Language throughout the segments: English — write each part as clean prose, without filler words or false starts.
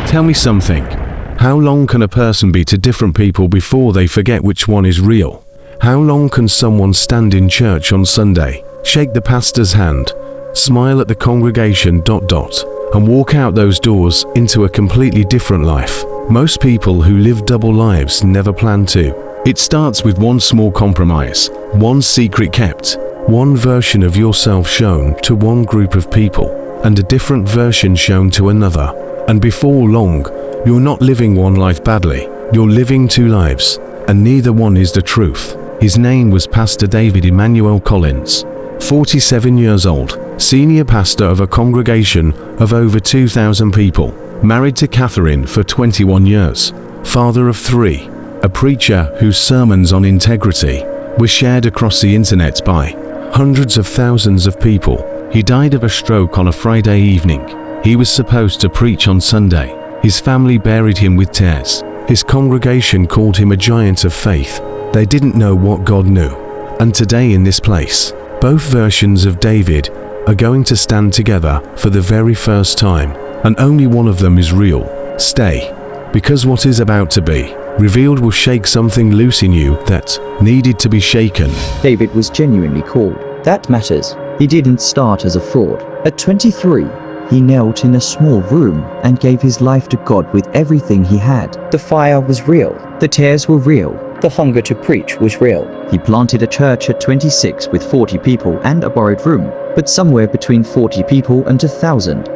Tell me something. How long can a person be to different people before they forget which one is real? How long can someone stand in church on Sunday, shake the pastor's hand, smile at the congregation ... and walk out those doors into a completely different life? Most people who live double lives never plan to. It starts with one small compromise, one secret kept, one version of yourself shown to one group of people, and a different version shown to another. And before long, you're not living one life badly, you're living two lives, and neither one is the truth. His name was Pastor David Emmanuel Collins, 47 years old, senior pastor of a congregation of over 2,000 people, married to Catherine for 21 years, father of 3, a preacher whose sermons on integrity were shared across the internet by hundreds of thousands of people. He died of a stroke on a Friday evening. He was supposed to preach on Sunday. His family buried him with tears. His congregation called him a giant of faith. They didn't know what God knew. And today in this place, both versions of David are going to stand together for the very first time, and only one of them is real. Stay, because what is about to be revealed will shake something loose in you that needed to be shaken. David was genuinely called. That matters. He didn't start as a fraud. At 23, he knelt in a small room and gave his life to God with everything he had. The fire was real. The tears were real. The hunger to preach was real. He planted a church at 26 with 40 people and a borrowed room, but somewhere between 40 people and 1,000.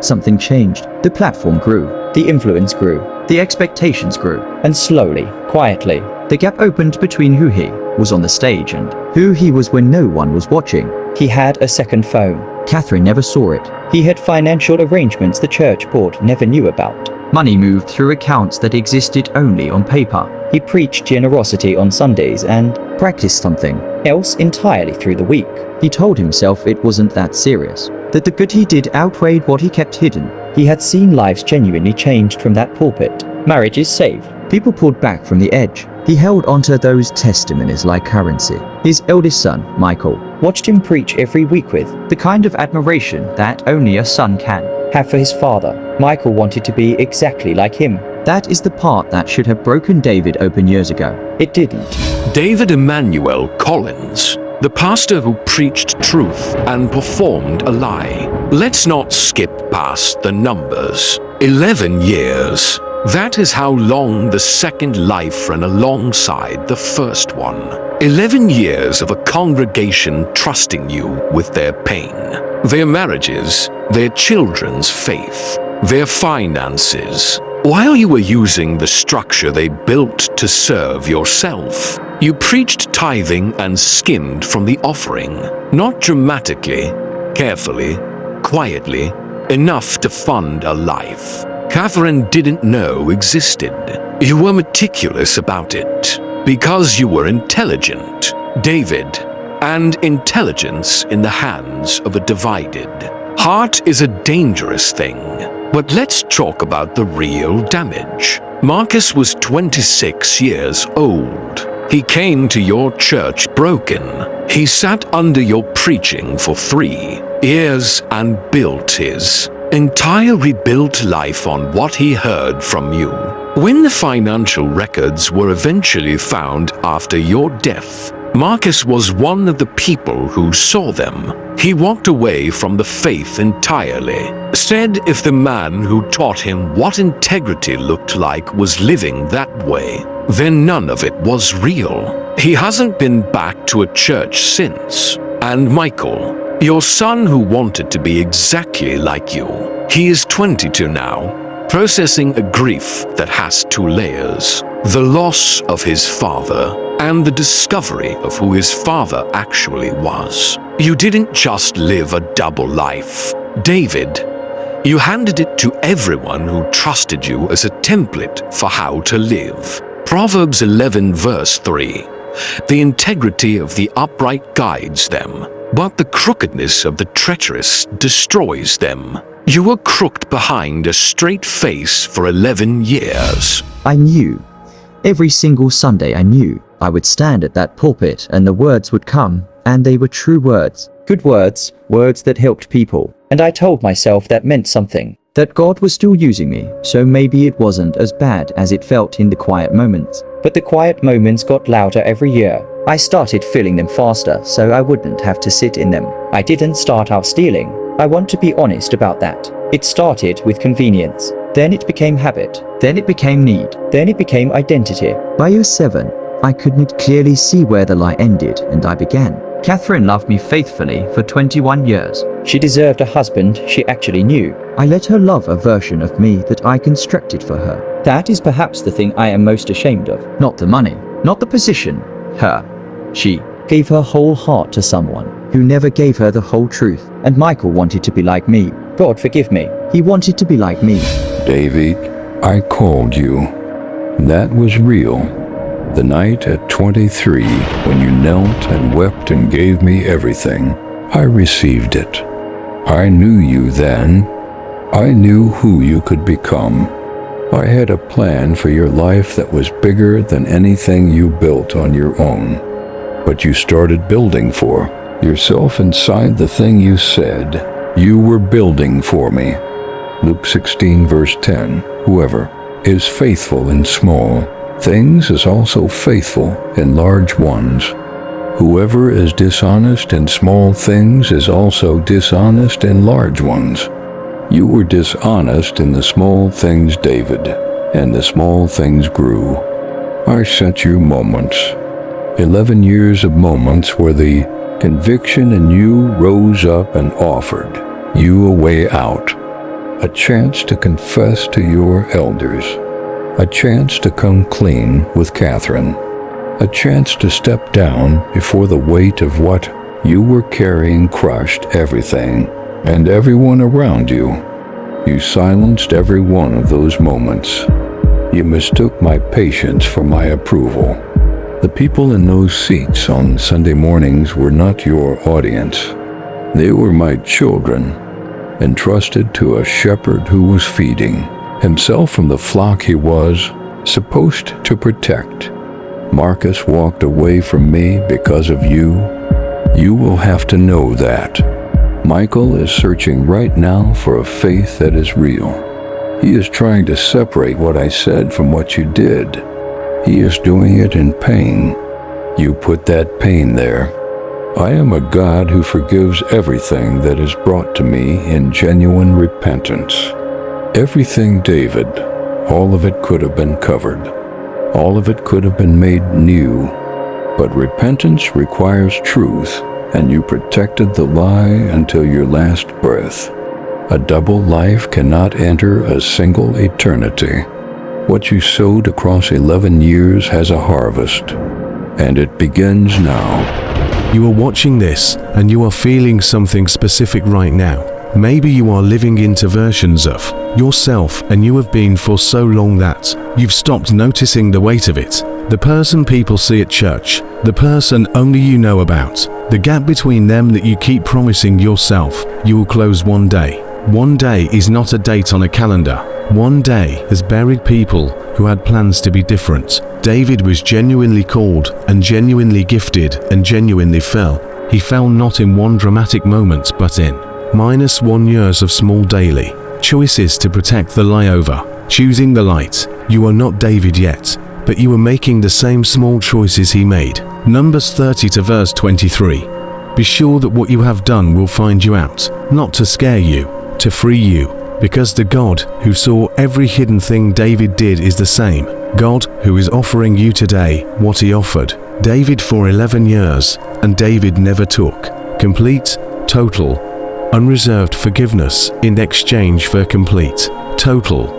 Something changed. The platform grew. The influence grew. The expectations grew. And slowly, quietly, the gap opened between who he was on the stage and who he was when no one was watching. He had a second phone. Catherine never saw it. He had financial arrangements the church board never knew about. Money moved through accounts that existed only on paper. He preached generosity on Sundays and practiced something else entirely through the week. He told himself it wasn't that serious, that the good he did outweighed what he kept hidden. He had seen lives genuinely changed from that pulpit. Marriages saved. People pulled back from the edge. He held onto those testimonies like currency. His eldest son, Michael, watched him preach every week with the kind of admiration that only a son can have for his father. Michael wanted to be exactly like him. That is the part that should have broken David open years ago. It didn't. David Emmanuel Collins, the pastor who preached truth and performed a lie. Let's not skip past the numbers. 11 years. That is how long the second life ran alongside the first one. 11 years of a congregation trusting you with their pain, their marriages, their children's faith, their finances. While you were using the structure they built to serve yourself, you preached tithing and skimmed from the offering, not dramatically, carefully, quietly, enough to fund a life Catherine didn't know existed. You were meticulous about it because you were intelligent, David, and intelligence in the hands of a divided heart is a dangerous thing. But let's talk about the real damage. Marcus was 26 years old. He came to your church broken. He sat under your preaching for 3 years and built his entire rebuilt life on what he heard from you. When the financial records were eventually found after your death, Marcus was one of the people who saw them. He walked away from the faith entirely, said if the man who taught him what integrity looked like was living that way, then none of it was real. He hasn't been back to a church since. And Michael, your son who wanted to be exactly like you, he is 22 now, processing a grief that has 2 layers. The loss of his father and the discovery of who his father actually was. You didn't just live a double life, David. You handed it to everyone who trusted you as a template for how to live. Proverbs 11 verse 3. The integrity of the upright guides them, but the crookedness of the treacherous destroys them. You were crooked behind a straight face for 11 years. I knew. Every single Sunday I knew. I would stand at that pulpit and the words would come, and they were true words. Good words, words that helped people. and I told myself that meant something. That God was still using me, so maybe it wasn't as bad as it felt in the quiet moments. But the quiet moments got louder every year. I started filling them faster so I wouldn't have to sit in them. I didn't start out stealing. I want to be honest about that. It started with convenience. Then it became habit. Then it became need. Then it became identity. By year 7, I couldn't clearly see where the lie ended, and I began. Catherine loved me faithfully for 21 years. She deserved a husband she actually knew. I let her love a version of me that I constructed for her. That is perhaps the thing I am most ashamed of. Not the money, not the position, her. She Gave her whole heart to someone. who never gave her the whole truth. And Michael wanted to be like me. God forgive me. He wanted to be like me. David, I called you. That was real. The night at 23, when you knelt and wept and gave me everything, I received it. I knew you then. I knew who you could become. I had a plan for your life that was bigger than anything you built on your own. But you started building for yourself inside the thing you said you were building for me. Luke 16 verse 10, whoever is faithful in small things is also faithful in large ones. Whoever is dishonest in small things is also dishonest in large ones. You were dishonest in the small things, David, and the small things grew. I sent you moments, 11 years of moments where the conviction in you rose up and offered you a way out, a chance to confess to your elders, a chance to come clean with Catherine, a chance to step down before the weight of what you were carrying crushed everything and everyone around you. You silenced every one of those moments. You mistook my patience for my approval. The people in those seats on Sunday mornings were not your audience. They were my children, entrusted to a shepherd who was feeding himself from the flock he was supposed to protect. Marcus walked away from me because of you. You will have to know that. Michael is searching right now for a faith that is real. He is trying to separate what I said from what you did. He is doing it in pain. You put that pain there. I am a God who forgives everything that is brought to me in genuine repentance. Everything, David, all of it could have been covered. All of it could have been made new. But repentance requires truth, and you protected the lie until your last breath. A double life cannot enter a single eternity. What you sowed across 11 years has a harvest, and it begins now. You are watching this, and you are feeling something specific right now. Maybe you are living into versions of yourself, and you have been for so long that you've stopped noticing the weight of it. The person people see at church, the person only you know about, the gap between them that you keep promising yourself you will close one day. One day is not a date on a calendar. One day has buried people who had plans to be different. David was genuinely called and genuinely gifted and genuinely fell. He fell not in one dramatic moment but in -1 years of small daily choices to protect the lie over choosing the light. You are not David yet, but you are making the same small choices he made. Numbers 30 to verse 23. Be sure that what you have done will find you out, not to scare you, to free you, because the God who saw every hidden thing David did is the same God who is offering you today what he offered David for 11 years, and David never took. Complete, total, unreserved forgiveness in exchange for complete, total,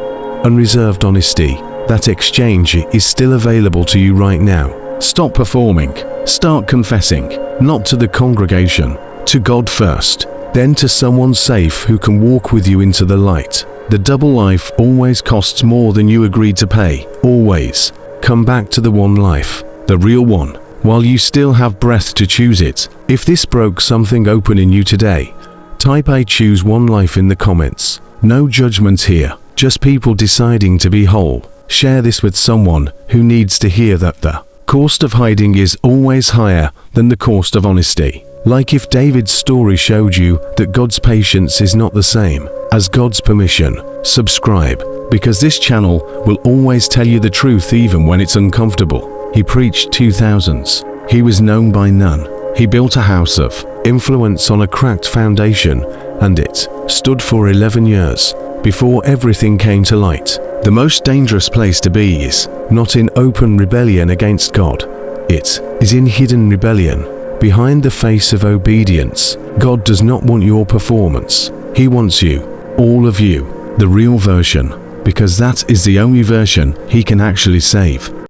unreserved honesty. That exchange is still available to you right now. Stop performing. Start confessing, not to the congregation, to God first, then to someone safe who can walk with you into the light. The double life always costs more than you agreed to pay. Always. Come back to the one life, the real one, while you still have breath to choose it. If this broke something open in you today, type I choose one life in the comments. No judgment here, just people deciding to be whole. Share this with someone who needs to hear that the cost of hiding is always higher than the cost of honesty. Like if David's story showed you that God's patience is not the same as God's permission. Subscribe, because this channel will always tell you the truth even when it's uncomfortable. He preached 2000s. He was known by none. He built a house of influence on a cracked foundation, and it stood for 11 years before everything came to light. The most dangerous place to be is not in open rebellion against God. It is in hidden rebellion, behind the face of obedience. God does not want your performance. He wants you, all of you, the real version, because that is the only version He can actually save.